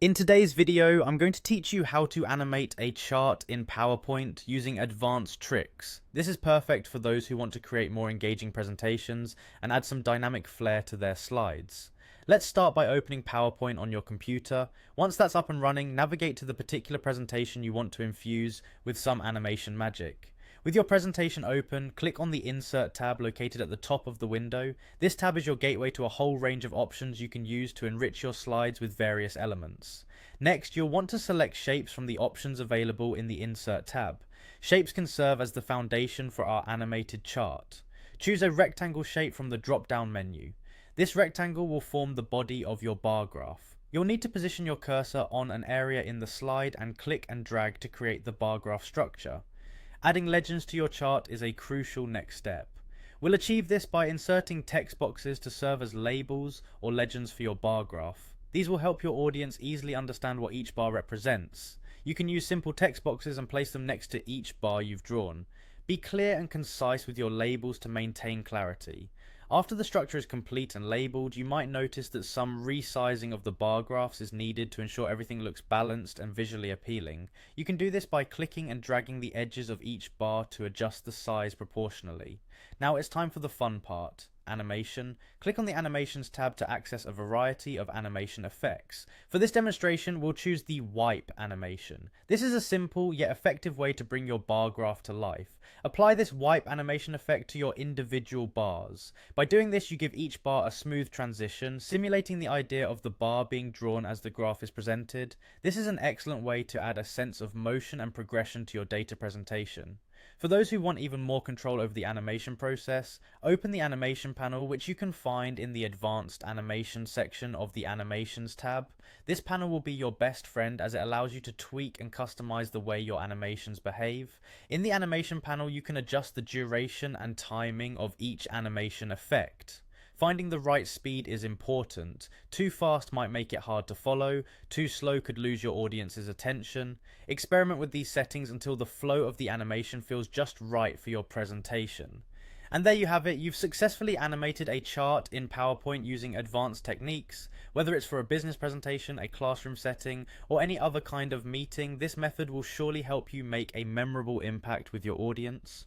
In today's video, I'm going to teach you how to animate a chart in PowerPoint using advanced tricks. This is perfect for those who want to create more engaging presentations and add some dynamic flair to their slides. Let's start by opening PowerPoint on your computer. Once that's up and running, navigate to the particular presentation you want to infuse with some animation magic. With your presentation open, click on the Insert tab located at the top of the window. This tab is your gateway to a whole range of options you can use to enrich your slides with various elements. Next, you'll want to select shapes from the options available in the Insert tab. Shapes can serve as the foundation for our animated chart. Choose a rectangle shape from the drop-down menu. This rectangle will form the body of your bar graph. You'll need to position your cursor on an area in the slide and click and drag to create the bar graph structure. Adding legends to your chart is a crucial next step. We'll achieve this by inserting text boxes to serve as labels or legends for your bar graph. These will help your audience easily understand what each bar represents. You can use simple text boxes and place them next to each bar you've drawn. Be clear and concise with your labels to maintain clarity. After the structure is complete and labeled, you might notice that some resizing of the bar graphs is needed to ensure everything looks balanced and visually appealing. You can do this by clicking and dragging the edges of each bar to adjust the size proportionally. Now it's time for the fun part. Animation. Click on the Animations tab to access a variety of animation effects. For this demonstration, we'll choose the wipe animation. This is a simple yet effective way to bring your bar graph to life. Apply this wipe animation effect to your individual bars. By doing this, you give each bar a smooth transition, simulating the idea of the bar being drawn as the graph is presented. This is an excellent way to add a sense of motion and progression to your data presentation. For those who want even more control over the animation process, open the animation panel, which you can find in the advanced animation section of the animations tab. This panel will be your best friend as it allows you to tweak and customize the way your animations behave. In the animation panel, you can adjust the duration and timing of each animation effect. Finding the right speed is important. Too fast might make it hard to follow, too slow could lose your audience's attention. Experiment with these settings until the flow of the animation feels just right for your presentation. And there you have it, you've successfully animated a chart in PowerPoint using advanced techniques. Whether it's for a business presentation, a classroom setting, or any other kind of meeting, this method will surely help you make a memorable impact with your audience.